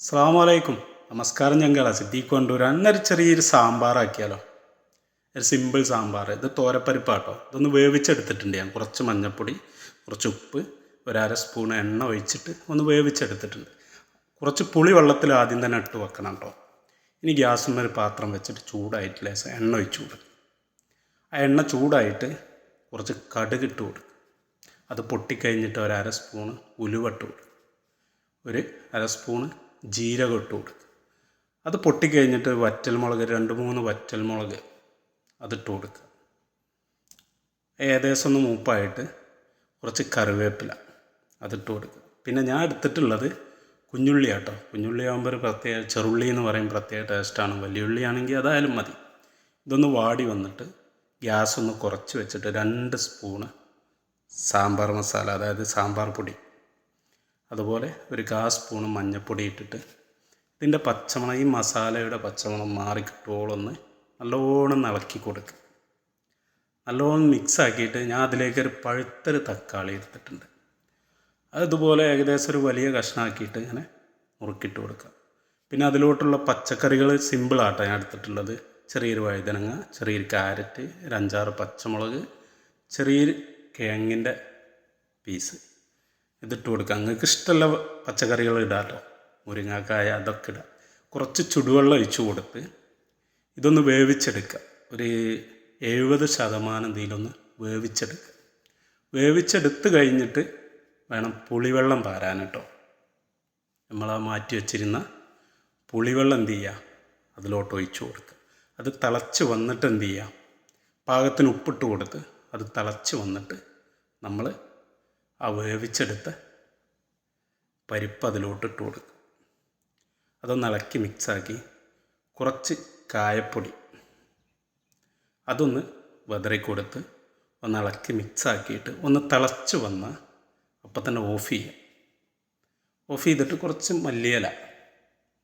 അസ്സലാമലൈക്കും. നമസ്കാരം. ഞങ്ങളാ സിദ്ദീഖ് കൊണ്ടൂർ. അന്നൊരു ചെറിയൊരു സാമ്പാറാക്കിയാലോ? ഒരു സിമ്പിൾ സാമ്പാർ. ഇത് തോരപ്പരിപ്പാട്ടോ. ഇതൊന്ന് വേവിച്ചെടുത്തിട്ടുണ്ട് ഞാൻ. കുറച്ച് മഞ്ഞൾപ്പൊടി, കുറച്ച് ഉപ്പ്, ഒരര സ്പൂൺ എണ്ണ ഒഴിച്ചിട്ട് ഒന്ന് വേവിച്ചെടുത്തിട്ടുണ്ട്. കുറച്ച് പുളി വെള്ളത്തിൽ ആദ്യം തന്നെ ഇട്ട് വെക്കണം കേട്ടോ. ഇനി ഗ്യാസിന്മേൽ ഒരു പാത്രം വെച്ചിട്ട് ചൂടായിട്ട് ലേശം എണ്ണ ഒഴിച്ചു കൊടുക്കും. ആ എണ്ണ ചൂടായിട്ട് കുറച്ച് കടുക് ഇട്ട് കൊടുക്കും. അത് പൊട്ടിക്കഴിഞ്ഞിട്ട് ഒരര സ്പൂണ് ഉലുവ ഇട്ട് കൊടുക്കും. ഒരു അര സ്പൂണ് ജീരകം ഇട്ട് കൊടുക്കുക. അത് പൊട്ടിക്കഴിഞ്ഞിട്ട് വറ്റൽമുളക് 2-3 വറ്റൽമുളക് അതിട്ട് കൊടുക്കുക. ഏകദേശം ഒന്ന് മൂപ്പായിട്ട് കുറച്ച് കറിവേപ്പില അതിട്ട് കൊടുക്കുക. പിന്നെ ഞാൻ എടുത്തിട്ടുള്ളത് കുഞ്ഞുള്ളി ആട്ടോ. കുഞ്ഞുള്ളി ആകുമ്പോൾ ഒരു പ്രത്യേക, ചെറുള്ളി എന്ന് പറയും, പ്രത്യേക ടേസ്റ്റാണ്. വലിയ ഉള്ളി ആണെങ്കിൽ അതായാലും മതി. ഇതൊന്ന് വാടി വന്നിട്ട് ഗ്യാസ് ഒന്ന് കുറച്ച് വെച്ചിട്ട് 2 സ്പൂണ് സാമ്പാർ മസാല, അതായത് സാമ്പാർ പൊടി, അതുപോലെ ഒരു 1/4 സ്പൂണ് മഞ്ഞൾപ്പൊടി ഇട്ടിട്ട് ഇതിൻ്റെ പച്ചമണം, ഈ മസാലയുടെ പച്ചമണം മാറിക്കിട്ടോളൊന്ന് നല്ലോണം ഇളക്കി കൊടുക്കുക. നല്ലോണം മിക്സാക്കിയിട്ട് ഞാൻ അതിലേക്കൊരു പഴുത്തൊരു തക്കാളി എടുത്തിട്ടുണ്ട്. അതുപോലെ ഏകദേശം ഒരു വലിയ കഷ്ണമാക്കിയിട്ട് ഇങ്ങനെ മുറുക്കിയിട്ട് കൊടുക്കുക. പിന്നെ അതിലോട്ടുള്ള പച്ചക്കറികൾ സിമ്പിളാട്ടോ ഞാൻ എടുത്തിട്ടുള്ളത്. ചെറിയൊരു വഴുതനങ്ങ, ചെറിയൊരു ക്യാരറ്റ്, ഒരു 5-6 പച്ചമുളക്, ചെറിയൊരു കിഴങ്ങിൻ്റെ പീസ് ഇതിട്ട് കൊടുക്കുക. നിങ്ങൾക്ക് ഇഷ്ടമുള്ള പച്ചക്കറികൾ ഇടാമല്ലോ, മുരിങ്ങക്കായ അതൊക്കെ ഇടാം. കുറച്ച് ചുടുവെള്ളം ഒഴിച്ച് കൊടുത്ത് ഇതൊന്ന് വേവിച്ചെടുക്കുക. ഒരു 70% ഇതിലൊന്ന് വേവിച്ചെടുക്കുക. വേവിച്ചെടുത്ത് കഴിഞ്ഞിട്ട് വേണം പുളിവെള്ളം പാരാൻ കേട്ടോ. നമ്മളാ മാറ്റി വെച്ചിരുന്ന പുളിവെള്ളം എന്ത് ചെയ്യുക, അതിലോട്ട് ഒഴിച്ച് കൊടുക്കുക. അത് തിളച്ച് വന്നിട്ട് എന്ത് ചെയ്യുക, പാകത്തിന് ഉപ്പിട്ട് കൊടുത്ത് അത് തിളച്ച് വന്നിട്ട് നമ്മൾ ആ വേവിച്ചെടുത്ത പരിപ്പ് അതിലോട്ടിട്ട് കൊടുക്കുക. അതൊന്ന് ഇളക്കി മിക്സാക്കി കുറച്ച് കായപ്പൊടി അതൊന്ന് വിതറി കൊടുത്ത് ഒന്ന് ഇളക്കി മിക്സാക്കിയിട്ട് ഒന്ന് തിളച്ച് വന്നാൽ അപ്പം തന്നെ ഓഫ് ചെയ്യുക. ഓഫ് ചെയ്തിട്ട് കുറച്ച് മല്ലിയില,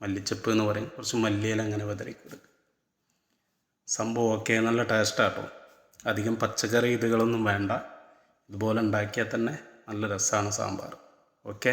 മല്ലിച്ചപ്പ് എന്ന് പറയും, കുറച്ച് മല്ലിയില അങ്ങനെ വിതറി കൊടുക്കുക. സംഭവം ഓക്കെ, നല്ല ടേസ്റ്റാട്ടോ. അധികം പച്ചക്കറി ഇതുകളൊന്നും വേണ്ട. ഇതുപോലെ ഉണ്ടാക്കിയാൽ തന്നെ നല്ല രസമാണ് സാമ്പാർ. ഓക്കെ.